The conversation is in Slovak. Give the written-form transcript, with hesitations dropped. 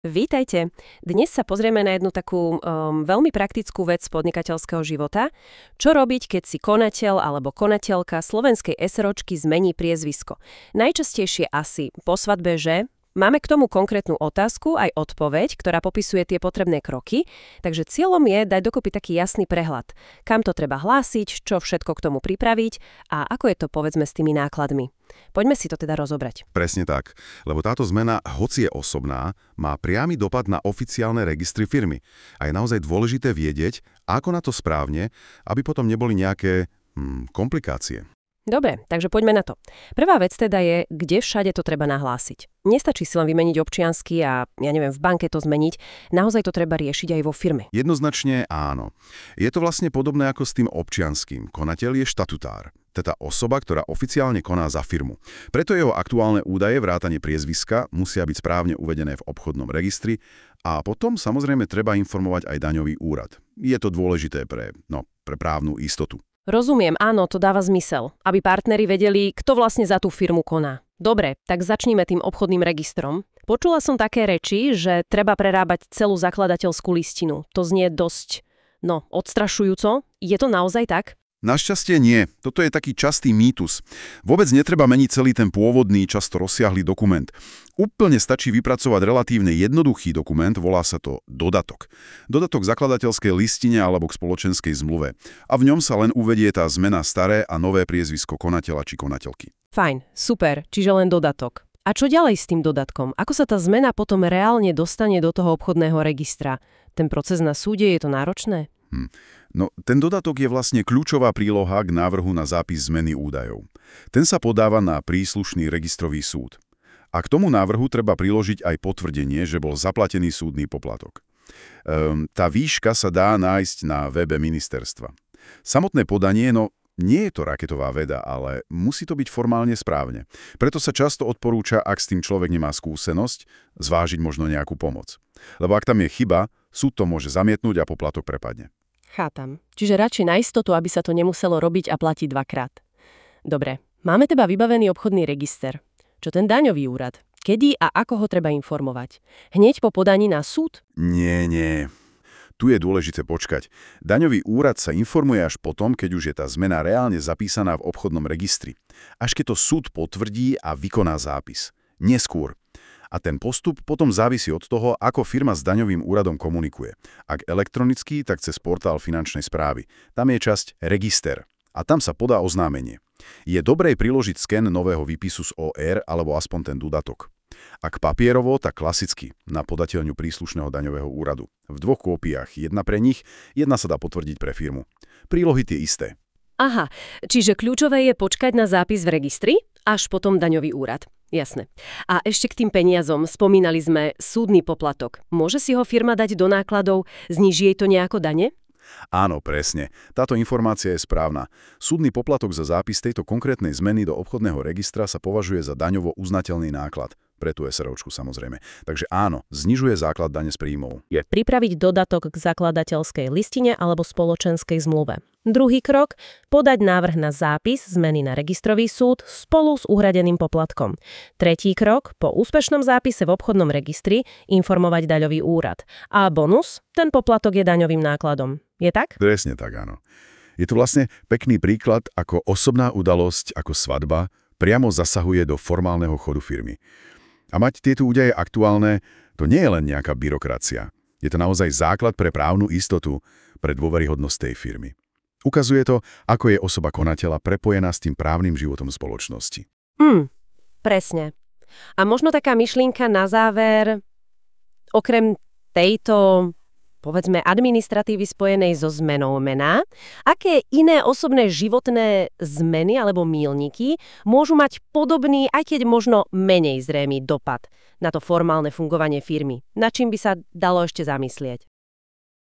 Vítajte. Dnes sa pozrieme na jednu takú veľmi praktickú vec z podnikateľského života. Čo robiť, keď si konateľ alebo konateľka slovenskej SROčky zmení priezvisko? Najčastejšie asi po svadbe, že? Máme k tomu konkrétnu otázku, aj odpoveď, ktorá popisuje tie potrebné kroky, takže cieľom je dať dokopy taký jasný prehľad. Kam to treba hlásiť, čo všetko k tomu pripraviť a ako je to povedzme s tými nákladmi. Poďme si to teda rozobrať. Presne tak, lebo táto zmena, hoci je osobná, má priamy dopad na oficiálne registry firmy. A je naozaj dôležité vedieť, ako na to správne, aby potom neboli nejaké komplikácie. Dobre, takže poďme na to. Prvá vec teda je, kde všade to treba nahlásiť. Nestačí si len vymeniť občiansky a, v banke to zmeniť. Naozaj to treba riešiť aj vo firme. Jednoznačne áno. Je to vlastne podobné ako s tým občianským. Konateľ je štatutár. Teda osoba, ktorá oficiálne koná za firmu. Preto jeho aktuálne údaje vrátane priezviska musia byť správne uvedené v obchodnom registri a potom samozrejme treba informovať aj daňový úrad. Je to dôležité pre právnu istotu. Rozumiem, áno, to dáva zmysel, aby partneri vedeli, kto vlastne za tú firmu koná. Dobre, tak začníme tým obchodným registrom. Počula som také reči, že treba prerábať celú zakladateľskú listinu. To znie dosť, odstrašujúco. Je to naozaj tak? Našťastie nie. Toto je taký častý mýtus. Vôbec netreba meniť celý ten pôvodný, často rozsiahlý dokument. Úplne stačí vypracovať relatívne jednoduchý dokument, volá sa to dodatok. Dodatok k zakladateľskej listine alebo k spoločenskej zmluve. A v ňom sa len uvedie tá zmena staré a nové priezvisko konateľa či konateľky. Fajn, super, čiže len dodatok. A čo ďalej s tým dodatkom? Ako sa tá zmena potom reálne dostane do toho obchodného registra? Ten proces na súde, je to náročné? Ten dodatok je vlastne kľúčová príloha k návrhu na zápis zmeny údajov. Ten sa podáva na príslušný registrový súd. A k tomu návrhu treba priložiť aj potvrdenie, že bol zaplatený súdny poplatok. Tá výška sa dá nájsť na webe ministerstva. Samotné podanie, nie je to raketová veda, ale musí to byť formálne správne. Preto sa často odporúča, ak s tým človek nemá skúsenosť, zvážiť možno nejakú pomoc. Lebo ak tam je chyba, súd to môže zamietnúť a poplatok prepadne. Chápam. Čiže radšej na istotu, aby sa to nemuselo robiť a platiť dvakrát. Dobre, máme teba vybavený obchodný register. Čo ten daňový úrad? Kedy a ako ho treba informovať? Hneď po podaní na súd? Nie. Tu je dôležité počkať. Daňový úrad sa informuje až potom, keď už je tá zmena reálne zapísaná v obchodnom registri. Až keď to súd potvrdí a vykoná zápis. Neskôr. A ten postup potom závisí od toho, ako firma s daňovým úradom komunikuje. Ak elektronicky, tak cez portál finančnej správy. Tam je časť register. A tam sa podá oznámenie. Je dobré priložiť sken nového výpisu z OR alebo aspoň ten dodatok. Ak papierovo, tak klasicky, na podateľňu príslušného daňového úradu. V 2 kópiách, jedna pre nich, jedna sa dá potvrdiť pre firmu. Prílohy tie isté. Aha, čiže kľúčové je počkať na zápis v registri, až potom daňový úrad. Jasné. A ešte k tým peniazom. Spomínali sme súdny poplatok. Môže si ho firma dať do nákladov? Zníži jej to nejako dane? Áno, presne. Táto informácia je správna. Súdny poplatok za zápis tejto konkrétnej zmeny do obchodného registra sa považuje za daňovo uznateľný náklad. Pre tú SROčku samozrejme. Takže áno, znižuje základ dane z príjmov. Pripraviť dodatok k zakladateľskej listine alebo spoločenskej zmluve. Druhý krok, podať návrh na zápis zmeny na registrový súd spolu s uhradeným poplatkom. Tretí krok, po úspešnom zápise v obchodnom registri informovať daňový úrad. A bonus, ten poplatok je daňovým nákladom. Je tak? Presne tak, áno. Je tu vlastne pekný príklad, ako osobná udalosť, ako svadba, priamo zasahuje do formálneho chodu firmy. A mať tieto údaje aktuálne, to nie je len nejaká byrokracia. Je to naozaj základ pre právnu istotu, pre dôveryhodnosť tej firmy. Ukazuje to, ako je osoba konateľa prepojená s tým právnym životom spoločnosti. Presne. A možno taká myšlienka na záver, okrem tejto, povedzme, administratívy spojenej so zmenou mena, aké iné osobné životné zmeny alebo míľniky môžu mať podobný, aj keď možno menej zrémy dopad na to formálne fungovanie firmy? Na čím by sa dalo ešte zamyslieť?